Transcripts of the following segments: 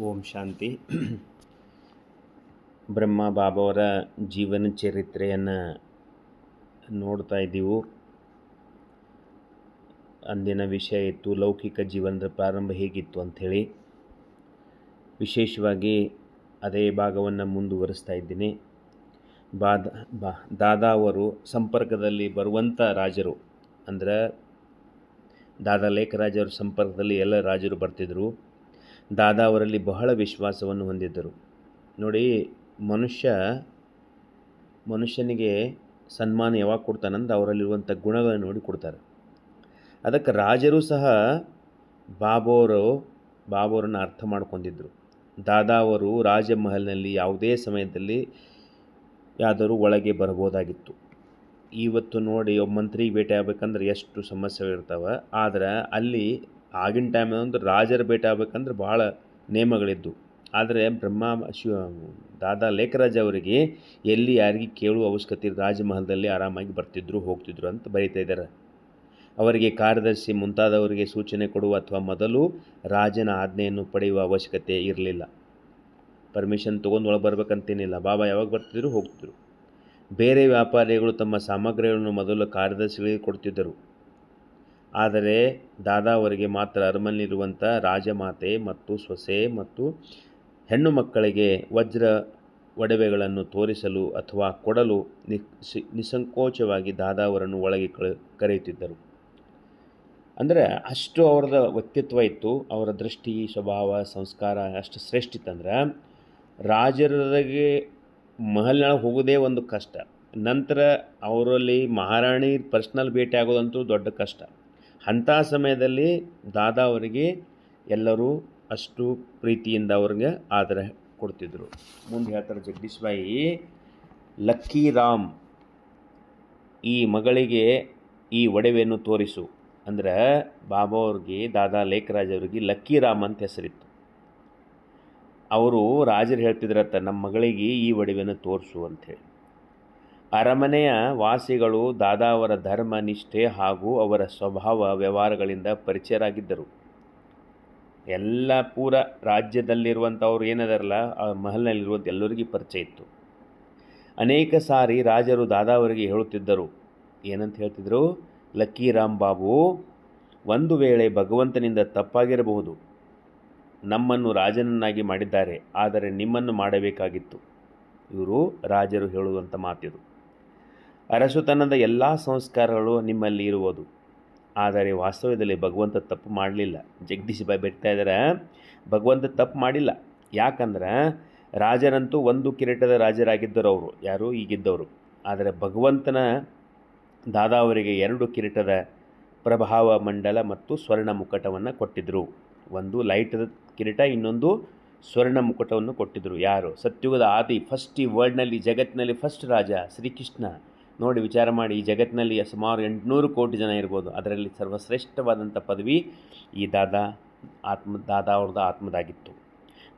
ಓಂ ಶಾಂತಿ. ಬ್ರಹ್ಮ ಬಾಬಾವರ ಜೀವನ ಚರಿತ್ರೆಯನ್ನು ನೋಡ್ತಾ ಇದ್ದೀವಿ. ಅಂದಿನ ವಿಷಯ ಇತ್ತು ಲೌಕಿಕ ಜೀವನದ ಪ್ರಾರಂಭ ಹೇಗಿತ್ತು ಅಂಥೇಳಿ. ವಿಶೇಷವಾಗಿ ಅದೇ ಭಾಗವನ್ನು ಮುಂದುವರಿಸ್ತಾ ಇದ್ದೀನಿ. ದಾದಾ ಅವರು ಸಂಪರ್ಕದಲ್ಲಿ ಬರುವಂಥ ರಾಜರು, ಅಂದರೆ ದಾದಾ ಲೇಖರಾಜರ ಸಂಪರ್ಕದಲ್ಲಿ ಎಲ್ಲ ರಾಜರು ಬರ್ತಿದ್ದರು. ದಾದಾ ಅವರಲ್ಲಿ ಬಹಳ ವಿಶ್ವಾಸವನ್ನು ಹೊಂದಿದ್ದರು. ನೋಡಿ, ಮನುಷ್ಯನಿಗೆ ಸನ್ಮಾನ ಯಾವಾಗ ಕೊಡ್ತಾನಂದ್ರೆ ಅವರಲ್ಲಿರುವಂಥ ಗುಣಗಳನ್ನು ನೋಡಿ ಕೊಡ್ತಾರೆ. ಅದಕ್ಕೆ ರಾಜರು ಸಹ ಬಾಬೋರನ್ನು ಅರ್ಥ ಮಾಡ್ಕೊಂಡಿದ್ದರು. ದಾದಾ ಅವರು ರಾಜಮಹಲ್ನಲ್ಲಿ ಯಾವುದೇ ಸಮಯದಲ್ಲಿ ಯಾದರೂ ಒಳಗೆ ಬರ್ಬೋದಾಗಿತ್ತು. ಇವತ್ತು ನೋಡಿ, ಒಬ್ಬ ಮಂತ್ರಿಗೆ ಭೇಟಿ ಆಗ್ಬೇಕಂದ್ರೆ ಎಷ್ಟು ಸಮಸ್ಯೆಗಳಿರ್ತಾವೆ. ಆದರೆ ಅಲ್ಲಿ ಆಗಿನ ಟೈಮ್ ರಾಜರ ಭೇಟಿ ಆಗ್ಬೇಕಂದ್ರೆ ಭಾಳ ನೇಮಗಳಿದ್ದು. ಆದರೆ ದಾದಾ ಲೇಖರಾಜ್ ಅವರಿಗೆ ಎಲ್ಲಿ ಯಾರಿಗೆ ಕೇಳುವ ಅವಶ್ಯಕತೆ ರಾಜಮಹಲದಲ್ಲಿ ಆರಾಮಾಗಿ ಬರ್ತಿದ್ರು ಹೋಗ್ತಿದ್ರು ಅಂತ ಬರೀತಾ ಇದ್ದಾರೆ. ಅವರಿಗೆ ಕಾರ್ಯದರ್ಶಿ ಮುಂತಾದವರಿಗೆ ಸೂಚನೆ ಕೊಡುವ ಅಥವಾ ಮೊದಲು ರಾಜನ ಆಜ್ಞೆಯನ್ನು ಪಡೆಯುವ ಅವಶ್ಯಕತೆ ಇರಲಿಲ್ಲ. ಪರ್ಮಿಷನ್ ತೊಗೊಂಡು ಒಳಗೆ ಬರ್ಬೇಕಂತೇನಿಲ್ಲ. ಬಾಬಾ ಯಾವಾಗ ಬರ್ತಿದ್ರು ಹೋಗ್ತಿದ್ರು. ಬೇರೆ ವ್ಯಾಪಾರಿಗಳು ತಮ್ಮ ಸಾಮಗ್ರಿಗಳನ್ನು ಮೊದಲು ಕಾರ್ಯದರ್ಶಿಗಳಿಗೆ ಕೊಡ್ತಿದ್ದರು. ಆದರೆ ದಾದಾ ಅವರಿಗೆ ಮಾತ್ರ ಅರಮನೆಯಲ್ಲಿರುವಂಥ ರಾಜಮಾತೆ ಮತ್ತು ಸೊಸೆ ಮತ್ತು ಹೆಣ್ಣು ಮಕ್ಕಳಿಗೆ ವಜ್ರ ಒಡವೆಗಳನ್ನು ತೋರಿಸಲು ಅಥವಾ ಕೊಡಲು ನಿಸ್ಸಂಕೋಚವಾಗಿ ದಾದಾ ಅವರನ್ನು ಒಳಗೆ ಕರೆಯುತ್ತಿದ್ದರು. ಅಂದರೆ ಅಷ್ಟು ಅವರದ ವ್ಯಕ್ತಿತ್ವ ಇತ್ತು. ಅವರ ದೃಷ್ಟಿ, ಸ್ವಭಾವ, ಸಂಸ್ಕಾರ ಅಷ್ಟು ಶ್ರೇಷ್ಠ ಇತ್ತಂದ್ರೆ ರಾಜರಿಗೆ ಮಹಲ್ನಾಗ ಹೋಗೋದೇ ಒಂದು ಕಷ್ಟ. ನಂತರ ಅವರಲ್ಲಿ ಮಹಾರಾಣಿ ಪರ್ಸ್ನಲ್ ಭೇಟಿ ಆಗೋದಂತೂ ದೊಡ್ಡ ಕಷ್ಟ. ಅಂಥ ಸಮಯದಲ್ಲಿ ದಾದಾ ಅವರಿಗೆ ಎಲ್ಲರೂ ಅಷ್ಟು ಪ್ರೀತಿಯಿಂದ ಅವ್ರಿಗೆ ಆದರ ಕೊಡ್ತಿದ್ರು. ಮುಂದೆ ಹೇಳ್ತಾರೆ ಜಗದೀಶ್ ಬಾಯಿ, ಲಕ್ಕಿ ರಾಮ್ ಈ ಮಗಳಿಗೆ ಈ ಒಡವೆಯನ್ನು ತೋರಿಸು ಅಂದ್ರೆ ಬಾಬಾ ಅವ್ರಿಗೆ, ದಾದಾ ಲೇಖರಾಜ್ ಅವರಿಗೆ ಲಕ್ಕಿ ರಾಮ್ ಅಂತ ಹೆಸರಿತ್ತು. ಅವರು ರಾಜರು ಹೇಳ್ತಿದ್ರತ್ತ, ನಮ್ಮ ಮಗಳಿಗೆ ಈ ಒಡವೆಯನ್ನು ತೋರಿಸು ಅಂಥೇಳಿ. ಅರಮನೆಯ ವಾಸಿಗಳು ದಾದಾ ಅವರ ಧರ್ಮ ನಿಷ್ಠೆ ಹಾಗೂ ಅವರ ಸ್ವಭಾವ ವ್ಯವಹಾರಗಳಿಂದ ಪರಿಚಯರಾಗಿದ್ದರು. ಎಲ್ಲ ಪೂರ ರಾಜ್ಯದಲ್ಲಿರುವಂಥವ್ರು ಏನದಾರಲ್ಲ, ಆ ಮಹಲ್ನಲ್ಲಿರುವಂಥ ಎಲ್ಲರಿಗೂ ಪರಿಚಯ ಇತ್ತು. ಅನೇಕ ಸಾರಿ ರಾಜರು ದಾದಾ ಅವರಿಗೆ ಹೇಳುತ್ತಿದ್ದರು. ಏನಂತ ಹೇಳ್ತಿದ್ರು? ಲಕ್ಕಿ ರಾಮ್ ಬಾಬು, ಒಂದು ವೇಳೆ ಭಗವಂತನಿಂದ ತಪ್ಪಾಗಿರಬಹುದು. ನಮ್ಮನ್ನು ರಾಜನನ್ನಾಗಿ ಮಾಡಿದ್ದಾರೆ, ಆದರೆ ನಿಮ್ಮನ್ನು ಮಾಡಬೇಕಾಗಿತ್ತು. ಇವರು ರಾಜರು ಹೇಳುವಂಥ ಮಾತಿದು. ಅರಸುತನದ ಎಲ್ಲ ಸಂಸ್ಕಾರಗಳು ನಿಮ್ಮಲ್ಲಿ ಇರುವುದು, ಆದರೆ ವಾಸ್ತವ್ಯದಲ್ಲಿ ಭಗವಂತ ತಪ್ಪು ಮಾಡಲಿಲ್ಲ. ಜಗದೀಶ್ ಬಾಯಿ ಬಿಡ್ತಾ ಇದ್ದಾರೆ, ಭಗವಂತ ತಪ್ಪು ಮಾಡಿಲ್ಲ. ಯಾಕಂದ್ರೆ ರಾಜರಂತೂ ಒಂದು ಕಿರೀಟದ ರಾಜರಾಗಿದ್ದರು ಅವರು, ಯಾರು ಈಗಿದ್ದವರು. ಆದರೆ ಭಗವಂತನ ದಾದಾ ಅವರಿಗೆ 2 ಕಿರೀಟದ ಪ್ರಭಾವ ಮಂಡಲ ಮತ್ತು ಸ್ವರ್ಣ ಮುಕಟವನ್ನು ಕೊಟ್ಟಿದ್ದರು. ಒಂದು ಲೈಟದ ಕಿರೀಟ, ಇನ್ನೊಂದು ಸ್ವರ್ಣ ಮುಕುಟವನ್ನು ಕೊಟ್ಟಿದ್ದರು. ಯಾರು? ಸತ್ಯುಗದ ಆದಿ ಫಸ್ಟ್, ಈ ವರ್ಲ್ಡ್ನಲ್ಲಿ ಜಗತ್ತಿನಲ್ಲಿ ಫಸ್ಟ್ ರಾಜ ಶ್ರೀಕೃಷ್ಣ. ನೋಡಿ, ವಿಚಾರ ಮಾಡಿ, ಈ ಜಗತ್ತಿನಲ್ಲಿ ಸುಮಾರು 800 ಕೋಟಿ ಜನ ಇರ್ಬೋದು. ಅದರಲ್ಲಿ ಸರ್ವಶ್ರೇಷ್ಠವಾದಂಥ ಪದವಿ ಈ ದಾದಾ ಅವ್ರದ್ದು ಆತ್ಮದಾಗಿತ್ತು.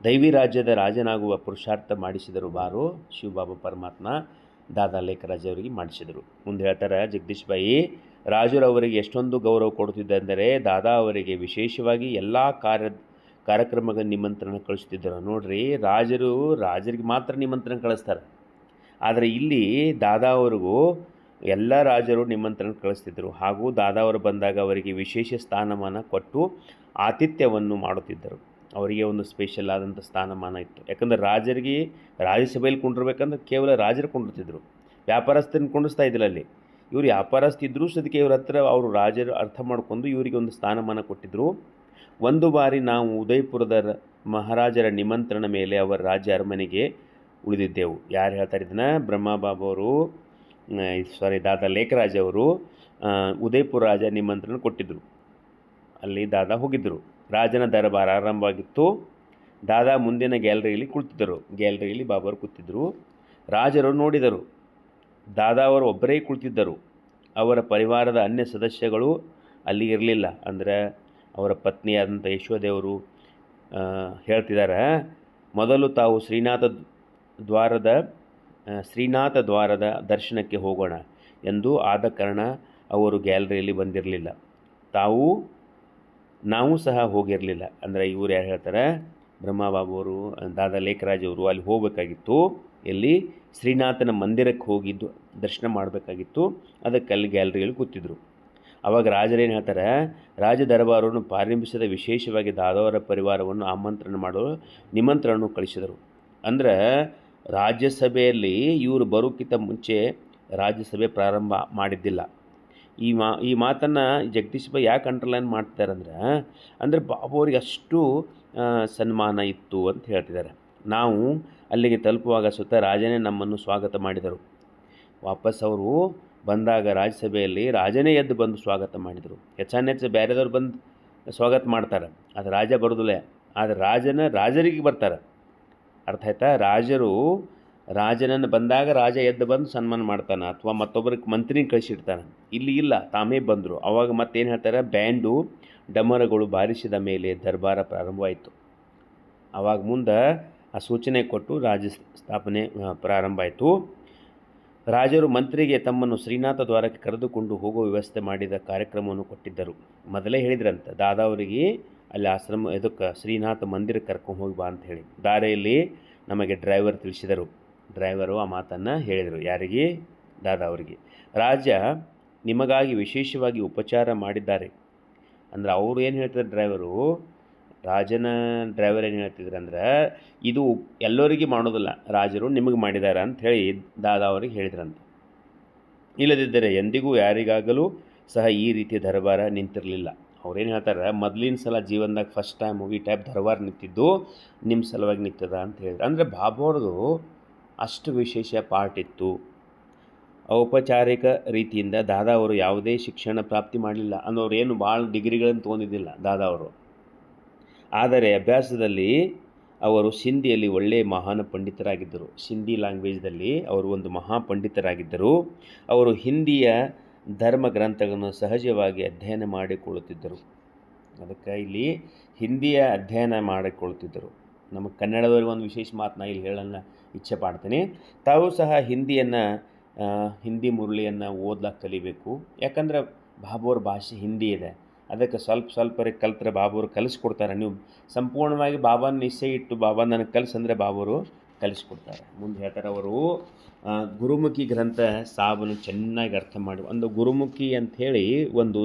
ದೈವಿ ರಾಜ್ಯದ ರಾಜನಾಗುವ ಪುರುಷಾರ್ಥ ಮಾಡಿಸಿದರು ಬಾರು ಶಿವಬಾಬಾ ಪರಮಾತ್ಮ ದಾದಾ ಲೇಖರಾಜ್ ಅವರಿಗೆ ಮಾಡಿಸಿದರು. ಮುಂದೆ ಹೇಳ್ತಾರೆ ಜಗದೀಶ್ ಬಾಯಿ, ರಾಜರು ಅವರಿಗೆ ಎಷ್ಟೊಂದು ಗೌರವ ಕೊಡುತ್ತಿದ್ದಂದರೆ ದಾದಾ ಅವರಿಗೆ ವಿಶೇಷವಾಗಿ ಎಲ್ಲ ಕಾರ್ಯಕ್ರಮಗಳ ನಿಮಂತ್ರಣ ಕಳಿಸ್ತಿದ್ದರು. ನೋಡ್ರಿ, ರಾಜರಿಗೆ ಮಾತ್ರ ನಿಮಂತ್ರಣ ಕಳಿಸ್ತಾರೆ. ಆದರೆ ಇಲ್ಲಿ ದಾದಾ ಅವ್ರಿಗೂ ಎಲ್ಲ ರಾಜರು ನಿಮಂತ್ರಣ ಕಳಿಸ್ತಿದ್ದರು. ಹಾಗೂ ದಾದಾ ಅವರು ಬಂದಾಗ ಅವರಿಗೆ ವಿಶೇಷ ಸ್ಥಾನಮಾನ ಕೊಟ್ಟು ಆತಿಥ್ಯವನ್ನು ಮಾಡುತ್ತಿದ್ದರು. ಅವರಿಗೆ ಒಂದು ಸ್ಪೆಷಲ್ ಆದಂಥ ಸ್ಥಾನಮಾನ ಇತ್ತು. ಯಾಕಂದರೆ ರಾಜರಿಗೆ ರಾಜ್ಯಸಭೆಯಲ್ಲಿ ಕೊಂಡಿರ್ಬೇಕಂದ್ರೆ ಕೇವಲ ರಾಜರು ಕೊಂಡಿರ್ತಿದ್ರು, ವ್ಯಾಪಾರಸ್ಥರನ್ನು ಕೊಂಡಿಸ್ತಾ ಇದ್ದಿಲ್ಲ. ಅಲ್ಲಿ ಇವರು ವ್ಯಾಪಾರಸ್ಥ ಇದ್ದರೂ ಸದ್ಯಕ್ಕೆ ಇವ್ರ ಹತ್ರ ಅವರು ರಾಜರು ಅರ್ಥ ಮಾಡಿಕೊಂಡು ಇವರಿಗೆ ಒಂದು ಸ್ಥಾನಮಾನ ಕೊಟ್ಟಿದ್ದರು. ಒಂದು ಬಾರಿ ನಾವು ಉದಯಪುರದ ಮಹಾರಾಜರ ನಿಮಂತ್ರಣ ಮೇಲೆ ಅವರ ರಾಜ್ಯ ಅರಮನೆಗೆ ಉಳಿದಿದ್ದೆವು. ಯಾರು ಹೇಳ್ತಾರೆ ಇದನ್ನು? ಬ್ರಹ್ಮಬಾಬಾ ಅವರು, ದಾದಾ ಲೇಖರಾಜ್ ಅವರು ಉದಯಪುರ ರಾಜ ನಿಮಂತ್ರಣ ಕೊಟ್ಟಿದ್ದರು. ಅಲ್ಲಿ ದಾದಾ ಹೋಗಿದ್ದರು. ರಾಜನ ದರಬಾರ ಆರಂಭವಾಗಿತ್ತು. ದಾದಾ ಮುಂದಿನ ಗ್ಯಾಲರಿಯಲ್ಲಿ ಕುಳಿತಿದ್ದರು. ಗ್ಯಾಲರಿಯಲ್ಲಿ ಬಾಬಾರು ಕೂತಿದ್ದರು. ರಾಜರು ನೋಡಿದರು, ದಾದಾ ಅವರು ಒಬ್ಬರೇ ಕುಳಿತಿದ್ದರು. ಅವರ ಪರಿವಾರದ ಅನ್ಯ ಸದಸ್ಯಗಳು ಅಲ್ಲಿ ಇರಲಿಲ್ಲ. ಅಂದರೆ ಅವರ ಪತ್ನಿಯಾದಂಥ ಯಶೋದೆಯವರು ಹೇಳ್ತಿದ್ದಾರೆ, ಮೊದಲು ತಾವು ಶ್ರೀನಾಥ ದ್ವಾರದ ದರ್ಶನಕ್ಕೆ ಹೋಗೋಣ ಎಂದು. ಆದ ಕಾರಣ ಅವರು ಗ್ಯಾಲರಿಯಲ್ಲಿ ಬಂದಿರಲಿಲ್ಲ. ನಾವು ಸಹ ಹೋಗಿರಲಿಲ್ಲ. ಅಂದರೆ ಇವರು ಯಾರು ಹೇಳ್ತಾರೆ? ಬ್ರಹ್ಮಬಾಬು ಅವರು ದಾದಾ ಲೇಖರಾಜ್ ಅವರು ಅಲ್ಲಿ ಹೋಗಬೇಕಾಗಿತ್ತು. ಎಲ್ಲಿ ಶ್ರೀನಾಥನ ಮಂದಿರಕ್ಕೆ ಹೋಗಿದ್ದು ದರ್ಶನ ಮಾಡಬೇಕಾಗಿತ್ತು. ಅದಕ್ಕೆ ಅಲ್ಲಿ ಗ್ಯಾಲರಿಯಲ್ಲಿ ಕೂತಿದ್ರು. ಆವಾಗ ರಾಜರೇನು ಹೇಳ್ತಾರೆ, ರಾಜ ದರ್ಬಾರವನ್ನು ಪ್ರಾರಂಭಿಸಿದ ವಿಶೇಷವಾಗಿ ದಾದಾವರ ಪರಿವಾರವನ್ನು ಆಮಂತ್ರಣ ಮಾಡೋ ನಿಮಂತ್ರಣವನ್ನು ಕಳಿಸಿದರು. ಅಂದ್ರೆ ರಾಜ್ಯಸಭೆಯಲ್ಲಿ ಇವರು ಬರೋಕ್ಕಿಂತ ಮುಂಚೆ ರಾಜ್ಯಸಭೆ ಪ್ರಾರಂಭ ಮಾಡಿದ್ದಿಲ್ಲ. ಈ ಮಾತನ್ನು ಜಗದೀಶ್ ಭಾಯ್ ಯಾಕೆ ಅಂಡರ್ಲೈನ್ ಮಾಡ್ತಾರಂದ್ರೆ, ಅಂದರೆ ಬಾಬು ಅವ್ರಿಗೆ ಅಷ್ಟು ಸನ್ಮಾನ ಇತ್ತು ಅಂತ ಹೇಳ್ತಿದ್ದಾರೆ. ನಾವು ಅಲ್ಲಿಗೆ ತಲುಪುವಾಗ ಸ್ವತಃ ರಾಜನೇ ನಮ್ಮನ್ನು ಸ್ವಾಗತ ಮಾಡಿದರು. ವಾಪಸ್ ಅವರು ಬಂದಾಗ ರಾಜ್ಯಸಭೆಯಲ್ಲಿ ರಾಜನೇ ಎದ್ದು ಬಂದು ಸ್ವಾಗತ ಮಾಡಿದರು. ಹೆಚ್ಚಾನೆಚ್ಚು ಬೇರೆದವ್ರು ಬಂದು ಸ್ವಾಗತ ಮಾಡ್ತಾರೆ, ಅದು ರಾಜ ಬರೋದಿಲ್ಲ. ಆದರೆ ರಾಜರಿಗೆ ಬರ್ತಾರೆ. ಅರ್ಥ ಆಯ್ತಾ? ರಾಜನನ್ನು ಬಂದಾಗ ರಾಜ ಎದ್ದು ಬಂದು ಸನ್ಮಾನ ಮಾಡ್ತಾನೆ, ಅಥವಾ ಮತ್ತೊಬ್ಬರಿಗೆ ಮಂತ್ರಿನ ಕಳಿಸಿಡ್ತಾನೆ. ಇಲ್ಲಿ ಇಲ್ಲ, ತಾಮೇ ಬಂದರು. ಅವಾಗ ಮತ್ತೇನು ಹೇಳ್ತಾರೆ, ಬ್ಯಾಂಡು ಡಮರಗಳು ಬಾರಿಸಿದ ಮೇಲೆ ದರ್ಬಾರ ಪ್ರಾರಂಭವಾಯಿತು. ಆವಾಗ ಮುಂದೆ ಆ ಸೂಚನೆ ಕೊಟ್ಟು ರಾಜ್ಯ ಸ್ಥಾಪನೆ ಪ್ರಾರಂಭ ಆಯಿತು. ರಾಜರು ಮಂತ್ರಿಗೆ ತಮ್ಮನ್ನು ಶ್ರೀನಾಥ ದ್ವಾರಕ್ಕೆ ಕರೆದುಕೊಂಡು ಹೋಗುವ ವ್ಯವಸ್ಥೆ ಮಾಡಿದ ಕಾರ್ಯಕ್ರಮವನ್ನು ಕೊಟ್ಟಿದ್ದರು. ಮೊದಲೇ ಹೇಳಿದ್ರಂತೆ ದಾದಾ ಅವರಿಗೆ ಅಲ್ಲಿ ಆಶ್ರಮ ಇದಕ್ಕೆ ಶ್ರೀನಾಥ ಮಂದಿರಕ್ಕೆ ಕರ್ಕೊಂಡು ಹೋಗಿ ಬಾ ಅಂತ ಹೇಳಿ. ದಾರಿಯಲ್ಲಿ ನಮಗೆ ಡ್ರೈವರ್ ತಿಳಿಸಿದರು. ಡ್ರೈವರು ಆ ಮಾತನ್ನು ಹೇಳಿದರು. ಯಾರಿಗೆ? ದಾದಾ ಅವರಿಗೆ. ರಾಜ ನಿಮಗಾಗಿ ವಿಶೇಷವಾಗಿ ಉಪಚಾರ ಮಾಡಿದ್ದಾರೆ. ಅಂದ್ರೆ ಅವರು ಏನು ಹೇಳ್ತಾರೆ, ರಾಜನ ಡ್ರೈವರ್ ಏನು ಹೇಳ್ತಿದ್ರು ಅಂದ್ರೆ, ಇದು ಎಲ್ಲರಿಗೆ ಮಾಡೋದಿಲ್ಲ, ರಾಜರು ನಿಮಗೆ ಮಾಡಿದ್ದಾರೆ ಅಂತ ಹೇಳಿ ದಾದಾ ಅವರಿಗೆ ಹೇಳಿದ್ರಂತೆ. ಇಲ್ಲದಿದ್ದರೆ ಎಂದಿಗೂ ಯಾರಿಗಾಗಲೂ ಸಹ ಈ ರೀತಿಯ ದರ್ಬಾರ ನಿಂತಿರಲಿಲ್ಲ. ಅವ್ರೇನು ಹೇಳ್ತಾರೆ, ಮೊದಲಿನ ಸಲ ಜೀವನದಾಗ ಫಸ್ಟ್ ಟೈಮ್ ಈ ಟೈಪ್ ದರ್ಬಾರ್ ನಿಂತಿದ್ದು ನಿಮ್ಮ ಸಲುವಾಗಿ ನಿಂತದ ಅಂತ ಹೇಳಿದ್ರು. ಅಂದರೆ ಬಾಬು ಅವ್ರದ್ದು ಅಷ್ಟು ವಿಶೇಷ ಪಾರ್ಟ್ ಇತ್ತು. ಔಪಚಾರಿಕ ರೀತಿಯಿಂದ ದಾದಾ ಅವರು ಯಾವುದೇ ಶಿಕ್ಷಣ ಪ್ರಾಪ್ತಿ ಮಾಡಲಿಲ್ಲ. ಅನ್ನೋರು ಏನು ಭಾಳ ಡಿಗ್ರಿಗಳನ್ನು ತೊಗೊಂಡಿದ್ದಿಲ್ಲ ದಾದಾ ಅವರು. ಆದರೆ ಅಭ್ಯಾಸದಲ್ಲಿ ಅವರು ಸಿಂಧಿಯಲ್ಲಿ ಒಳ್ಳೆಯ ಮಹಾನ್ ಪಂಡಿತರಾಗಿದ್ದರು. ಸಿಂಧಿ ಲ್ಯಾಂಗ್ವೇಜ್ದಲ್ಲಿ ಅವರು ಒಂದು ಮಹಾಪಂಡಿತರಾಗಿದ್ದರು. ಅವರು ಹಿಂದಿಯ ಧರ್ಮ ಗ್ರಂಥಗಳನ್ನು ಸಹಜವಾಗಿ ಅಧ್ಯಯನ ಮಾಡಿಕೊಳ್ಳುತ್ತಿದ್ದರು. ಅದಕ್ಕೆ ಇಲ್ಲಿ ಹಿಂದಿಯ ಅಧ್ಯಯನ ಮಾಡಿಕೊಳ್ಳುತ್ತಿದ್ದರು. ನಮಗೆ ಕನ್ನಡದವ್ರಿಗೆ ಒಂದು ವಿಶೇಷ ಮಾತನ್ನ ಇಲ್ಲಿ ಹೇಳೋಣ ಇಚ್ಛೆ ಪಡ್ತೀನಿ. ತಾವು ಸಹ ಹಿಂದಿ ಮುರಳಿಯನ್ನು ಓದ್ಲಿಕ್ಕೆ ಕಲಿಬೇಕು. ಯಾಕಂದ್ರೆ ಬಾಬುವ್ರ ಭಾಷೆ ಹಿಂದಿ ಇದೆ. ಅದಕ್ಕೆ ಸ್ವಲ್ಪ ಕಲ್ತ್ರೆ ಬಾಬುವರು ಕಲಿಸ್ಕೊಡ್ತಾರೆ. ನೀವು ಸಂಪೂರ್ಣವಾಗಿ ಬಾಬಾನ ನಿಶ್ಚಯ ಇಟ್ಟು ಬಾಬಾ ನನಗೆ ಕಲಿಸಂದರೆ ಬಾಬುವರು ಕಲಿಸ್ಕೊಡ್ತಾರೆ. ಮುಂದೆ ಹೇಳ್ತಾರೆ ಅವರು, ಗುರುಮುಖಿ ಗ್ರಂಥ ಸಾಬನ್ನು ಚೆನ್ನಾಗಿ ಅರ್ಥ ಮಾಡಿ. ಒಂದು ಗುರುಮುಖಿ ಅಂಥೇಳಿ ಒಂದು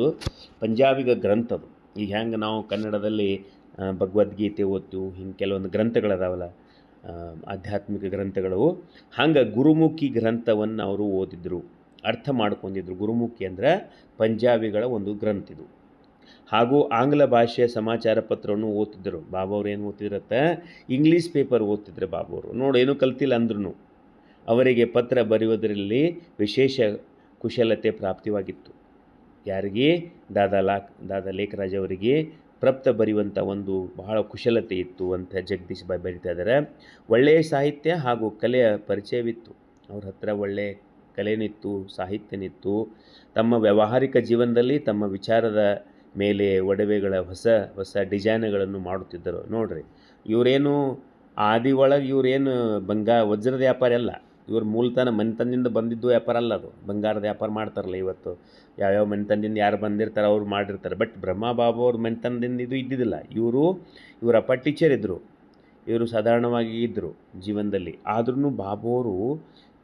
ಪಂಜಾಬಿಗ ಗ್ರಂಥ ಅದು. ಈಗ ಹೆಂಗೆ ನಾವು ಕನ್ನಡದಲ್ಲಿ ಭಗವದ್ಗೀತೆ ಓದ್ತೀವಿ, ಹಿಂಗೆ ಕೆಲವೊಂದು ಗ್ರಂಥಗಳದಾವಲ್ಲ, ಆಧ್ಯಾತ್ಮಿಕ ಗ್ರಂಥಗಳು, ಹಂಗೆ ಗುರುಮುಖಿ ಗ್ರಂಥವನ್ನು ಅವರು ಓದಿದ್ರು, ಅರ್ಥ ಮಾಡ್ಕೊಂಡಿದ್ರು. ಗುರುಮುಖಿ ಅಂದರೆ ಪಂಜಾಬಿಗಳ ಒಂದು ಗ್ರಂಥ ಇದು. ಹಾಗೂ ಆಂಗ್ಲ ಭಾಷೆಯ ಸಮಾಚಾರ ಪತ್ರವನ್ನು ಓದ್ತಿದ್ದರು. ಬಾಬಾ ಅವ್ರು ಏನು ಓದ್ತಿದ್ರತ್ತೆ, ಇಂಗ್ಲೀಷ್ ಪೇಪರ್ ಓದ್ತಿದ್ರು ಬಾಬಾ ಅವರು. ನೋಡಿ, ಏನೂ ಕಲ್ತಿಲ್ಲ ಅಂದ್ರೂ ಅವರಿಗೆ ಪತ್ರ ಬರೆಯುವುದರಲ್ಲಿ ವಿಶೇಷ ಕುಶಲತೆ ಪ್ರಾಪ್ತಿವಾಗಿತ್ತು. ಯಾರಿಗೆ? ದಾದಾ ಲೇಖರಾಜ್ ಅವರಿಗೆ ಪ್ರಪ್ತ ಬರೆಯುವಂಥ ಒಂದು ಬಹಳ ಕುಶಲತೆ ಇತ್ತು ಅಂತ ಜಗದೀಶ್ ಭಾಯ್ ಬರಿತಾ ಇದ್ದಾರೆ. ಒಳ್ಳೆಯ ಸಾಹಿತ್ಯ ಹಾಗೂ ಕಲೆಯ ಪರಿಚಯವಿತ್ತು. ಅವ್ರ ಹತ್ರ ಒಳ್ಳೆಯ ಕಲೆನಿತ್ತು, ಸಾಹಿತ್ಯನಿತ್ತು. ತಮ್ಮ ವ್ಯಾವಹಾರಿಕ ಜೀವನದಲ್ಲಿ ತಮ್ಮ ವಿಚಾರದ ಮೇಲೆ ಒಡವೆಗಳ ಹೊಸ ಡಿಸೈನ್ಗಳನ್ನು ಮಾಡುತ್ತಿದ್ದರು. ನೋಡ್ರಿ, ಇವರೇನು ಆದಿ ಒಳಗೆ ಇವರೇನು ವಜ್ರದ ವ್ಯಾಪಾರ ಅಲ್ಲ. ಇವ್ರ ಮೂಲತನ ಮನೆತನದಿಂದ ಬಂದಿದ್ದು ವ್ಯಾಪಾರ ಅಲ್ಲ ಅದು. ಬಂಗಾರದ ವ್ಯಾಪಾರ ಮಾಡ್ತಾರಲ್ಲ ಇವತ್ತು, ಯಾವ್ಯಾವ ಮನೆತನದಿಂದ ಯಾರು ಬಂದಿರ್ತಾರೆ ಅವ್ರು ಮಾಡಿರ್ತಾರೆ. ಬಟ್ ಬ್ರಹ್ಮಬಾಬು ಅವ್ರ ಮನೆತನದಿಂದ ಇದು ಇದ್ದಿದ್ದಿಲ್ಲ. ಇವರ ಅಪ್ಪ ಟೀಚರ್ ಇದ್ದರು, ಇವರು ಸಾಧಾರಣವಾಗಿ ಇದ್ದರು ಜೀವನದಲ್ಲಿ. ಆದ್ರೂ ಬಾಬು ಅವರು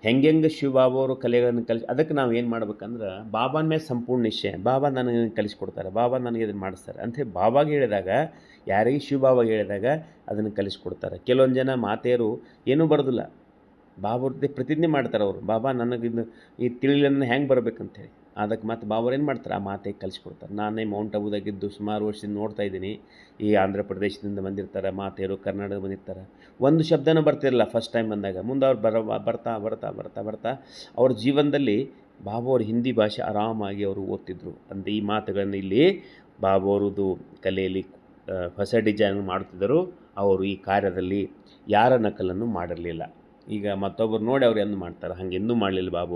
ಹೆಂಗೆ ಶಿವಬಾಬು ಅವರು ಕಲೆಗಳನ್ನು ಅದಕ್ಕೆ ನಾವು ಏನು ಮಾಡ್ಬೇಕಂದ್ರೆ, ಬಾಬಾನ ಮೇಲೆ ಸಂಪೂರ್ಣ ನಿಶ್ಚಯ. ಬಾಬಾ ನನಗೆ ಕಲಿಸ್ಕೊಡ್ತಾರೆ, ಬಾಬಾ ನನಗೆ ಇದನ್ನು ಮಾಡಿಸ್ತಾರೆ ಅಂಥೇಳಿ ಬಾಬಾಗೆ ಹೇಳಿದಾಗ, ಯಾರಿಗೆ ಶಿವಬಾಬಾಗೆ ಹೇಳಿದಾಗ ಅದನ್ನು ಕಲಿಸ್ಕೊಡ್ತಾರೆ. ಕೆಲವೊಂದು ಜನ ಮಾತೆಯರು ಏನೂ ಬರೋದಿಲ್ಲ, ಬಾಬಾವ್ರದ್ದೇ ಪ್ರತಿಜ್ಞೆ ಮಾಡ್ತಾರೆ ಅವರು, ಬಾಬಾ ನನಗಿನ್ನು ಈ ತಿಳಿಲನ್ನು ಹೆಂಗೆ ಬರ್ಬೇಕಂತೇಳಿ. ಅದಕ್ಕೆ ಮತ್ತು ಬಾಬಾವ್ರು ಏನು ಮಾಡ್ತಾರೆ, ಆ ಮಾತೆಗೆ ಕಲಿಸ್ಕೊಡ್ತಾರೆ. ನಾನೇ ಮೌಂಟ್ ಆಬುದಾಗಿದ್ದು ಸುಮಾರು ವರ್ಷದಿಂದ ನೋಡ್ತಾ ಇದ್ದೀನಿ. ಈ ಆಂಧ್ರ ಪ್ರದೇಶದಿಂದ ಬಂದಿರ್ತಾರೆ ಮಾತೆಯರು, ಕರ್ನಾಟಕದ ಬಂದಿರ್ತಾರೆ. ಒಂದು ಶಬ್ದನೂ ಬರ್ತಿರಲ್ಲ ಫಸ್ಟ್ ಟೈಮ್ ಬಂದಾಗ. ಮುಂದೆ ಅವ್ರು ಬರ್ತಾ ಅವ್ರ ಜೀವನದಲ್ಲಿ ಬಾಬಾ ಅವ್ರ ಹಿಂದಿ ಭಾಷೆ ಆರಾಮಾಗಿ ಅವರು ಓದ್ತಿದ್ರು ಅಂತ ಈ ಮಾತುಗಳನ್ನು ಇಲ್ಲಿ ಬಾಬಾ ಅವ್ರದ್ದು ಕಲೆಯಲ್ಲಿ ಹೊಸ ಡಿಸೈನ್ ಮಾಡುತ್ತಿದ್ದರು. ಅವರು ಈ ಕಾರ್ಯದಲ್ಲಿ ಯಾರ ನಕಲನ್ನು ಮಾಡಿರಲಿಲ್ಲ. ಈಗ ಮತ್ತೊಬ್ಬರು ನೋಡಿ ಅವ್ರು ಎಂದು ಮಾಡ್ತಾರೆ, ಹಾಗೆ ಎಂದೂ ಮಾಡಲಿಲ್ಲ ಬಾಬು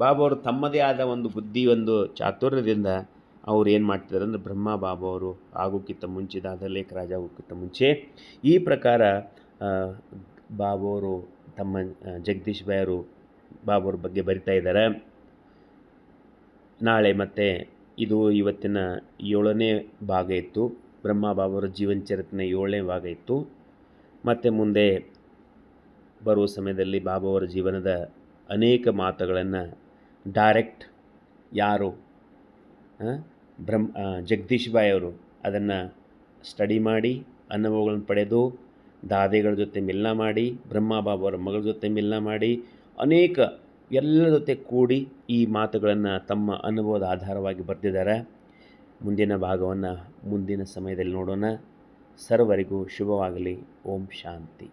ಅವರು ತಮ್ಮದೇ ಆದ ಒಂದು ಬುದ್ಧಿ, ಒಂದು ಚಾತುರ್ಯದಿಂದ ಅವ್ರು ಏನು ಮಾಡ್ತಿದ್ದಾರೆ ಅಂದರೆ, ಬಾಬು ಅವರು ಆಗೋಕ್ಕಿಂತ ಮುಂಚೆ, ದಾದಾ ಲೇಖರಾಜ್ ಆಗೋಕ್ಕಿಂತ ಮುಂಚೆ ಈ ಪ್ರಕಾರ ಬಾಬು ಅವರು ತಮ್ಮ ಜಗದೀಶ್ ಭಾಯ್ ಅವರು ಬಾಬು ಅವ್ರ ಬಗ್ಗೆ ಬರಿತಾ ಇದ್ದಾರೆ. ನಾಳೆ ಮತ್ತೆ ಇದು ಇವತ್ತಿನ 7ನೇ ಭಾಗ ಇತ್ತು. ಬ್ರಹ್ಮಬಾಬಾವರ ಜೀವನ ಚರಿತ್ರೆಯ 7ನೇ ಭಾಗ ಇತ್ತು. ಮತ್ತು ಮುಂದೆ ಬರುವ ಸಮಯದಲ್ಲಿ ಬಾಬಾವರ ಜೀವನದ ಅನೇಕ ಮಾತುಗಳನ್ನು ಡೈರೆಕ್ಟ್ ಯಾರು ಜಗದೀಶ್ ಬಾಯ್ ಅವರು ಅದನ್ನು ಸ್ಟಡಿ ಮಾಡಿ ಅನುಭವಗಳನ್ನು ಪಡೆದು ದಾದಿಗಳ ಜೊತೆ ಮಿಲನ ಮಾಡಿ ಬ್ರಹ್ಮಬಾಬಾವರ ಮಗಳ ಜೊತೆ ಮಿಲನ ಮಾಡಿ ಅನೇಕ ಎಲ್ಲರ ಜೊತೆ ಕೂಡಿ ಈ ಮಾತುಗಳನ್ನು ತಮ್ಮ ಅನುಭವದ ಆಧಾರವಾಗಿ ಬರೆದಿದ್ದಾರೆ. ಮುಂದಿನ ಭಾಗವನ್ನು ಮುಂದಿನ ಸಮಯದಲ್ಲಿ ನೋಡೋಣ. ಸರ್ವರಿಗೂ ಶುಭವಾಗಲಿ. ಓಂ ಶಾಂತಿ.